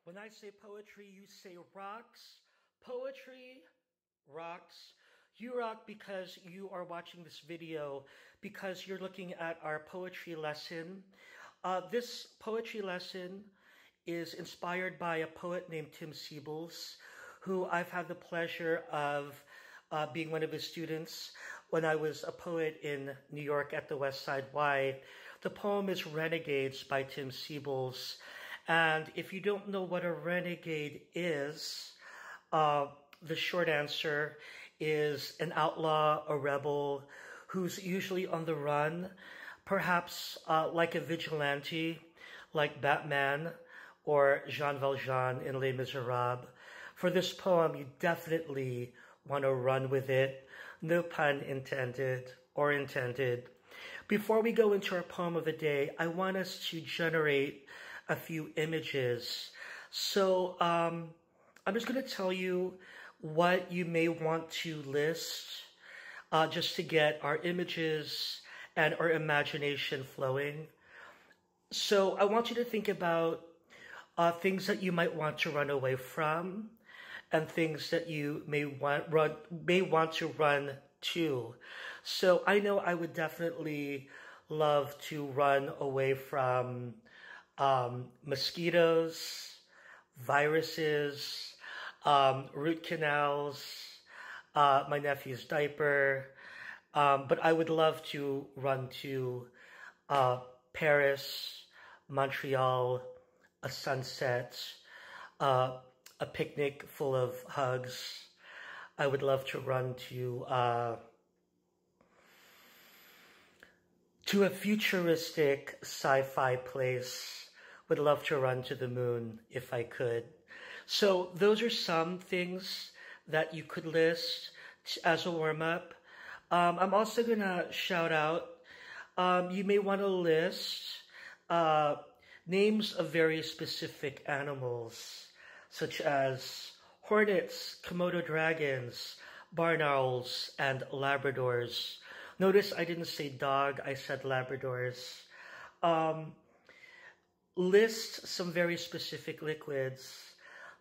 When I say poetry, you say rocks. Poetry rocks. You rock because you are watching this video, because you're looking at our poetry lesson. This poetry lesson is inspired by a poet named Tim Siebels, who I've had the pleasure of being one of his students when I was a poet in New York at the West Side Y. The poem is Renegades by Tim Siebels. And if you don't know what a renegade is, the short answer is an outlaw, a rebel, who's usually on the run, perhaps like a vigilante, like Batman or Jean Valjean in Les Miserables. For this poem, you definitely want to run with it. No pun intended or intended. Before we go into our poem of the day, I want us to generate a few images. So I'm just going to tell you what you may want to list just to get our images and our imagination flowing. So I want you to think about things that you might want to run away from and things that you may want to run to. So I know I would definitely love to run away from mosquitoes, viruses, root canals, my nephew's diaper, but I would love to run to Paris, Montreal, a sunset, a picnic full of hugs. I would love to run to a futuristic sci-fi place. Would love to run to the moon if I could. So those are some things that you could list as a warm-up. I'm also going to shout out, you may want to list names of very specific animals, such as hornets, Komodo dragons, barn owls, and Labradors. Notice I didn't say dog, I said Labradors. List some very specific liquids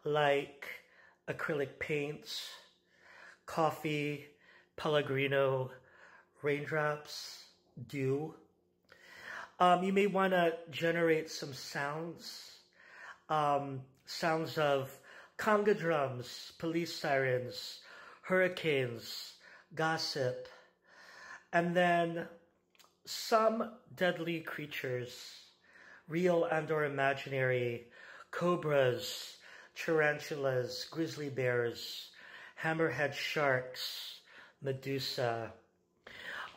like acrylic paint, coffee, Pellegrino, raindrops, dew. You may want to generate some sounds, sounds of conga drums, police sirens, hurricanes, gossip, and then some deadly creatures, real and or imaginary, cobras, tarantulas, grizzly bears, hammerhead sharks, Medusa.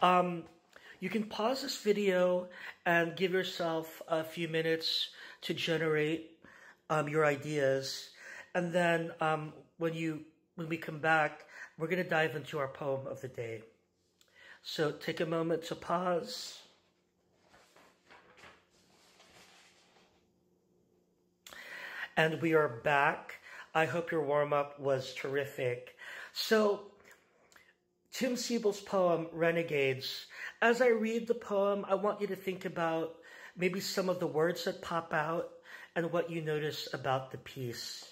You can pause this video and give yourself a few minutes to generate your ideas. And then when we come back, we're going to dive into our poem of the day. So take a moment to pause. And we are back. I hope your warm-up was terrific. So, Tim Siebels' poem, Renegades. As I read the poem, I want you to think about maybe some of the words that pop out and what you notice about the piece.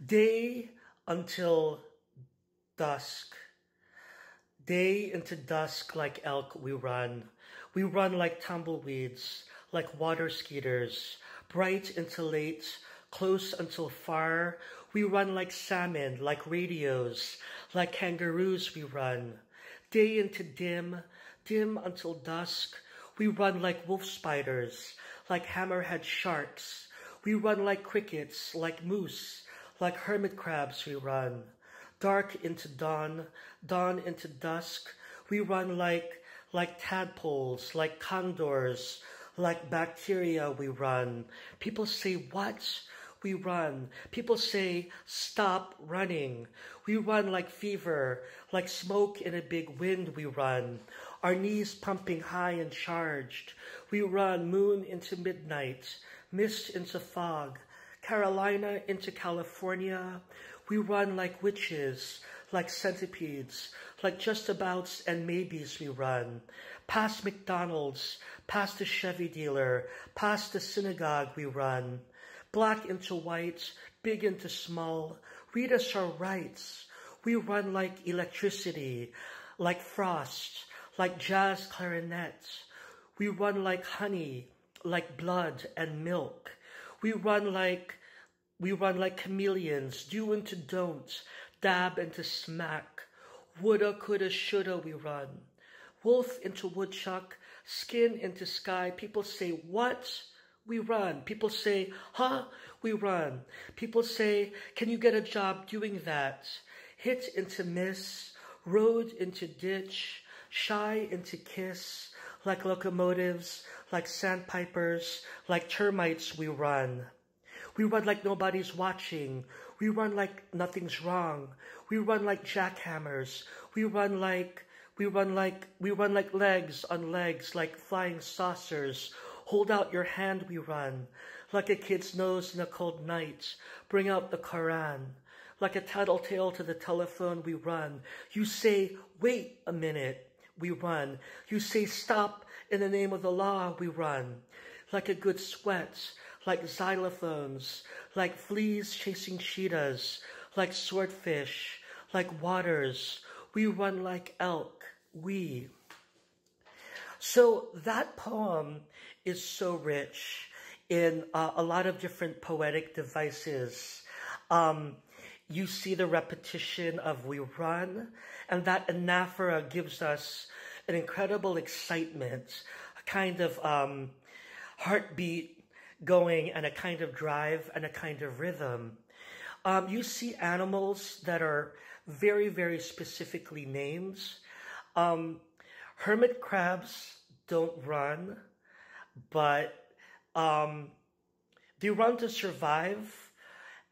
Day until dusk. Day into dusk like elk we run. We run like tumbleweeds, like water skeeters, bright into late, close until far. We run like salmon, like radios, like kangaroos we run. Day into dim, dim until dusk. We run like wolf spiders, like hammerhead sharks. We run like crickets, like moose, like hermit crabs we run. Dark into dawn, dawn into dusk. We run like tadpoles, like condors, like bacteria we run. People say, what? We run. People say, stop running. We run like fever, like smoke in a big wind we run. Our knees pumping high and charged. We run moon into midnight, mist into fog, Carolina into California. We run like witches, like centipedes, like justabouts and maybes we run. Past McDonald's, past the Chevy dealer, past the synagogue we run. black into white, big into small. Read us our rights. We run like electricity, like frost, like jazz clarinet. We run like honey, like blood and milk. We run like chameleons, do into don't, dab into smack. Woulda, coulda, shoulda we run. Wolf into woodchuck, skin into sky. People say, what? We run. People say, huh? We run. People say, can you get a job doing that? Hit into miss, road into ditch, shy into kiss. Like locomotives, like sandpipers, like termites we run. We run like nobody's watching. We run like nothing's wrong. We run like jackhammers. We run like legs on legs, like flying saucers. Hold out your hand, we run. Like a kid's nose in a cold night. Bring out the Quran. Like a tattletale to the telephone, we run. You say, wait a minute, we run. You say, stop, in the name of the law, we run. Like a good sweat, like xylophones, like fleas chasing cheetahs, like swordfish, like waters. We run like elk, we. So that poem is so rich in a lot of different poetic devices. You see the repetition of we run, and that anaphora gives us an incredible excitement, a kind of heartbeat going, and a kind of drive and a kind of rhythm. You see animals that are very, very specifically named. Hermit crabs don't run, but they run to survive,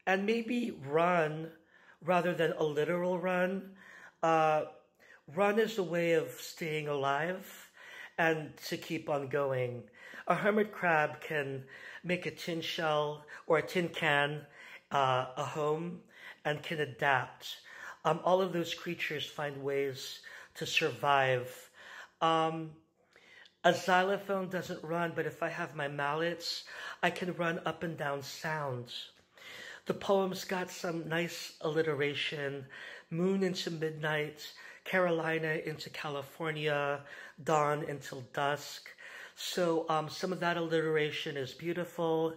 and maybe run rather than a literal run. Run is a way of staying alive and to keep on going. A hermit crab can make a tin shell or a tin can a home and can adapt. All of those creatures find ways to survive. A xylophone doesn't run, but if I have my mallets, I can run up and down sounds. The poem's got some nice alliteration. Moon into midnight, Carolina into California, dawn until dusk. So some of that alliteration is beautiful.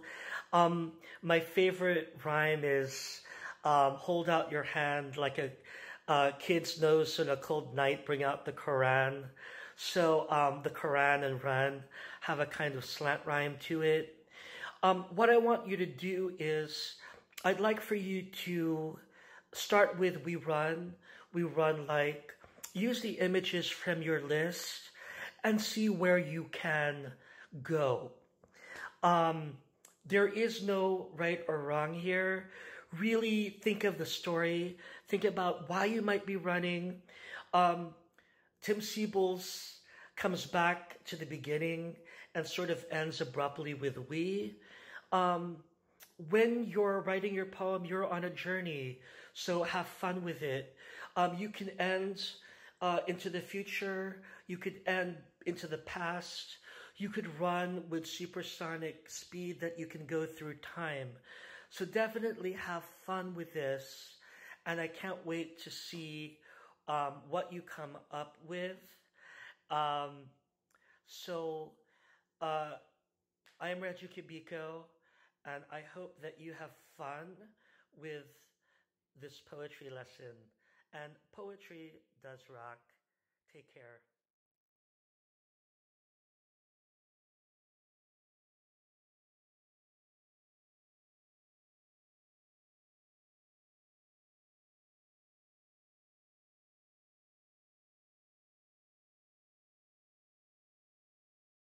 My favorite rhyme is hold out your hand like a kid's nose on a cold night, bring out the Quran. So the Quran and run have a kind of slant rhyme to it. What I want you to do is, I'd like for you to start with we run like, use the images from your list and see where you can go. There is no right or wrong here. Really think of the story. Think about why you might be running. Tim Siebels comes back to the beginning and sort of ends abruptly with we. When you're writing your poem, you're on a journey, so have fun with it. You can end into the future. You could end into the past. You could run with supersonic speed that you can go through time. So definitely have fun with this, and I can't wait to see what you come up with. I am Regie Cabico, and I hope that you have fun with this poetry lesson. And poetry does rock. Take care.